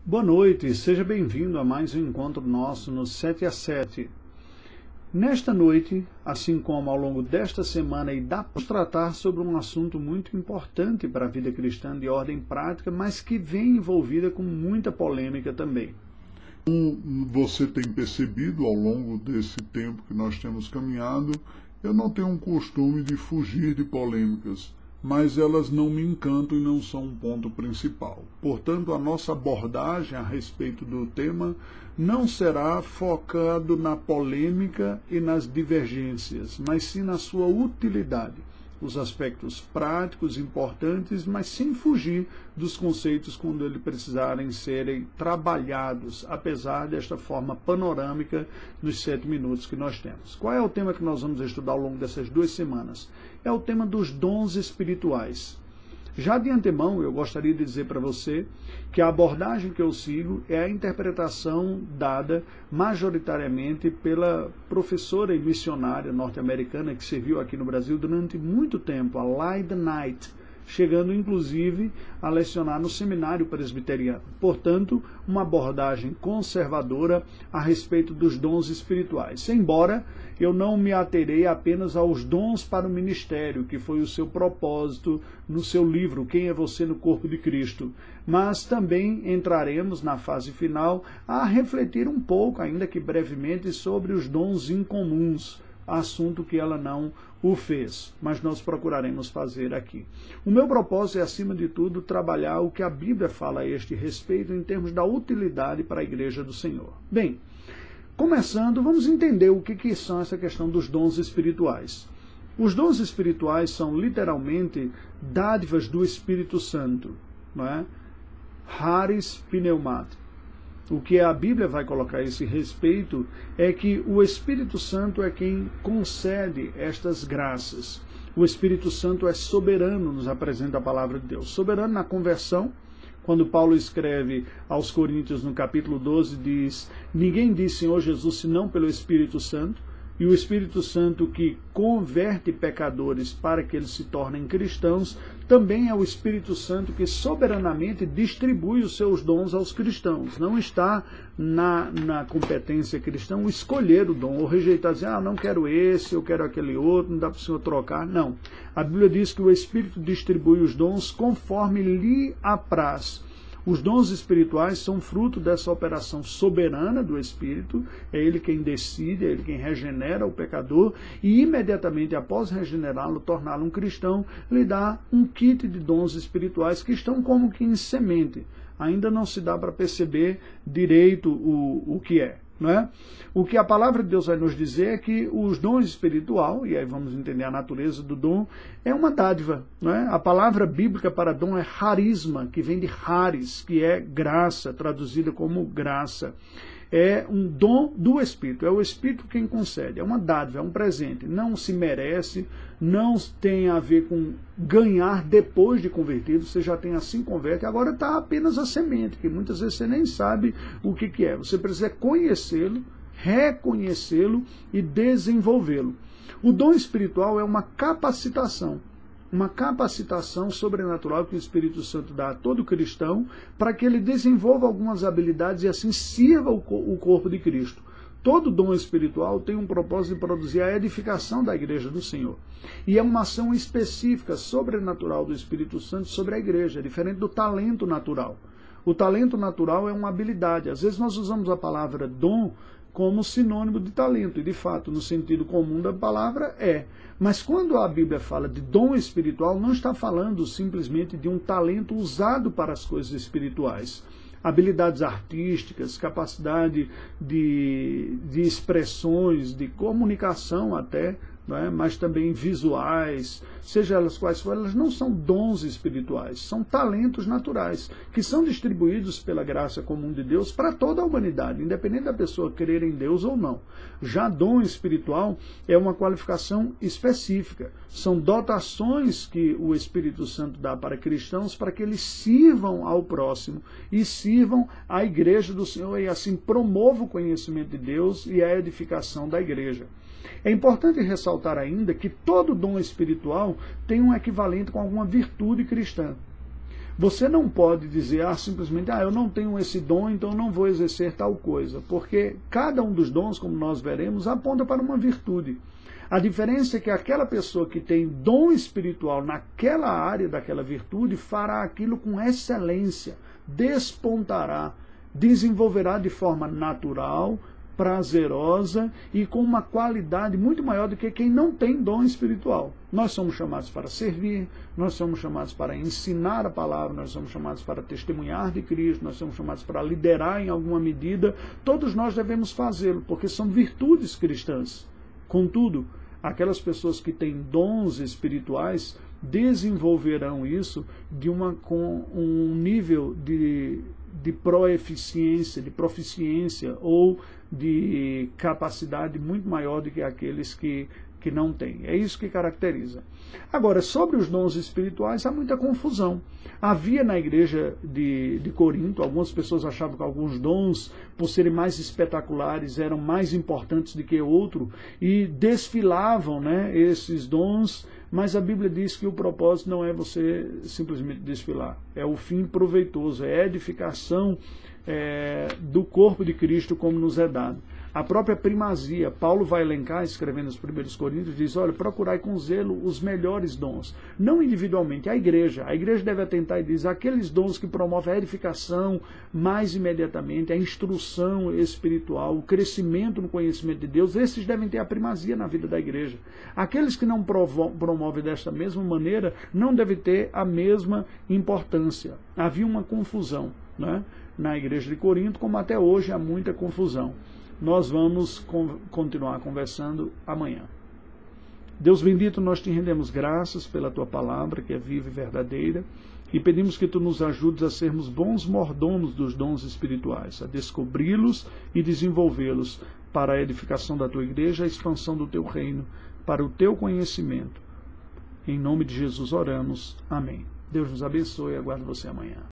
Boa noite, seja bem-vindo a mais um encontro nosso no 7 a 7. Nesta noite, assim como ao longo desta semana, vamos tratar sobre um assunto muito importante para a vida cristã de ordem prática, mas que vem envolvida com muita polêmica também. Como você tem percebido ao longo desse tempo que nós temos caminhado, eu não tenho um costume de fugir de polêmicas, mas elas não me encantam e não são um ponto principal. Portanto, a nossa abordagem a respeito do tema não será focado na polêmica e nas divergências, mas sim na sua utilidade, os aspectos práticos importantes, mas sem fugir dos conceitos quando eles precisarem serem trabalhados, apesar desta forma panorâmica dos 7 minutos que nós temos. Qual é o tema que nós vamos estudar ao longo dessas 2 semanas? É o tema dos dons espirituais. Já de antemão, eu gostaria de dizer para você que a abordagem que eu sigo é a interpretação dada majoritariamente pela professora e missionária norte-americana que serviu aqui no Brasil durante muito tempo, a Lyda Knight, chegando inclusive a lecionar no seminário presbiteriano. Portanto, uma abordagem conservadora a respeito dos dons espirituais. Embora eu não me aterei apenas aos dons para o ministério, que foi o seu propósito no seu livro, Quem é Você no Corpo de Cristo? Mas também entraremos na fase final a refletir um pouco, ainda que brevemente, sobre os dons incomuns, assunto que ela não o fez, mas nós procuraremos fazer aqui. O meu propósito é, acima de tudo, trabalhar o que a Bíblia fala a este respeito em termos da utilidade para a Igreja do Senhor. Bem, começando, vamos entender o que são essa questão dos dons espirituais. Os dons espirituais são literalmente dádivas do Espírito Santo, não é? Charis pneumato. O que a Bíblia vai colocar a esse respeito é que o Espírito Santo é quem concede estas graças. O Espírito Santo é soberano, nos apresenta a palavra de Deus. Soberano na conversão, quando Paulo escreve aos Coríntios no capítulo 12, diz: ninguém diz Senhor Jesus senão pelo Espírito Santo. E o Espírito Santo que converte pecadores para que eles se tornem cristãos, também é o Espírito Santo que soberanamente distribui os seus dons aos cristãos. Não está na competência cristã o escolher o dom, ou rejeitar, dizer, não quero esse, eu quero aquele outro, não dá para o senhor trocar. Não. A Bíblia diz que o Espírito distribui os dons conforme lhe apraz. Os dons espirituais são fruto dessa operação soberana do Espírito, é Ele quem decide, é Ele quem regenera o pecador e imediatamente após regenerá-lo, torná-lo um cristão, lhe dá um kit de dons espirituais que estão como que em semente. Ainda não se dá para perceber direito o que é. Não é? O que a palavra de Deus vai nos dizer é que os dons espiritual, e aí vamos entender a natureza do dom, é uma dádiva. Não é? A palavra bíblica para dom é charisma, que vem de charis, que é graça, traduzida como graça. É um dom do Espírito, é o Espírito quem concede, é uma dádiva, é um presente, não se merece, não tem a ver com ganhar depois de convertido, você já tem assim converte, agora está apenas a semente, que muitas vezes você nem sabe o que é, você precisa conhecê-lo, reconhecê-lo e desenvolvê-lo. O dom espiritual é uma capacitação sobrenatural que o Espírito Santo dá a todo cristão para que ele desenvolva algumas habilidades e assim sirva o corpo de Cristo. Todo dom espiritual tem um propósito de produzir a edificação da Igreja do Senhor. E é uma ação específica, sobrenatural do Espírito Santo sobre a Igreja, é diferente do talento natural. O talento natural é uma habilidade. Às vezes nós usamos a palavra dom como sinônimo de talento, e de fato, no sentido comum da palavra, é. Mas quando a Bíblia fala de dom espiritual, não está falando simplesmente de um talento usado para as coisas espirituais. Habilidades artísticas, capacidade de expressões, de comunicação até, não é? Mas também visuais, seja elas quais forem, elas não são dons espirituais, são talentos naturais, que são distribuídos pela graça comum de Deus para toda a humanidade, independente da pessoa crer em Deus ou não. Já dom espiritual é uma qualificação específica, são dotações que o Espírito Santo dá para cristãos para que eles sirvam ao próximo e sirvam à Igreja do Senhor e assim promovam o conhecimento de Deus e a edificação da Igreja. É importante ressaltar ainda que todo dom espiritual tem um equivalente com alguma virtude cristã. Você não pode dizer simplesmente, eu não tenho esse dom, então eu não vou exercer tal coisa, porque cada um dos dons, como nós veremos, aponta para uma virtude. A diferença é que aquela pessoa que tem dom espiritual naquela área daquela virtude fará aquilo com excelência, despontará, desenvolverá de forma natural, prazerosa e com uma qualidade muito maior do que quem não tem dom espiritual. Nós somos chamados para servir, nós somos chamados para ensinar a palavra, nós somos chamados para testemunhar de Cristo, nós somos chamados para liderar em alguma medida. Todos nós devemos fazê-lo, porque são virtudes cristãs. Contudo, aquelas pessoas que têm dons espirituais desenvolverão isso com um nível de proeficiência, de proficiência ou de capacidade muito maior do que aqueles que não têm. É isso que caracteriza. Agora, sobre os dons espirituais, há muita confusão. Havia na igreja de Corinto, algumas pessoas achavam que alguns dons, por serem mais espetaculares, eram mais importantes do que outro, e desfilavam, esses dons, mas a Bíblia diz que o propósito não é você simplesmente desfilar, é o fim proveitoso, é a edificação do corpo de Cristo como nos é dado. A própria primazia, Paulo vai elencar, escrevendo nos 1 Coríntios, diz, olha, procurai com zelo os melhores dons, não individualmente, a igreja deve atentar e diz, aqueles dons que promovem a edificação mais imediatamente, a instrução espiritual, o crescimento no conhecimento de Deus, esses devem ter a primazia na vida da igreja. Aqueles que não promovem desta mesma maneira, não devem ter a mesma importância. Havia uma confusão, na igreja de Corinto, como até hoje há muita confusão. Nós vamos continuar conversando amanhã. Deus bendito, nós te rendemos graças pela tua palavra, que é viva e verdadeira, e pedimos que tu nos ajudes a sermos bons mordomos dos dons espirituais, a descobri-los e desenvolvê-los para a edificação da tua igreja, a expansão do teu reino, para o teu conhecimento. Em nome de Jesus oramos. Amém. Deus nos abençoe e aguardo você amanhã.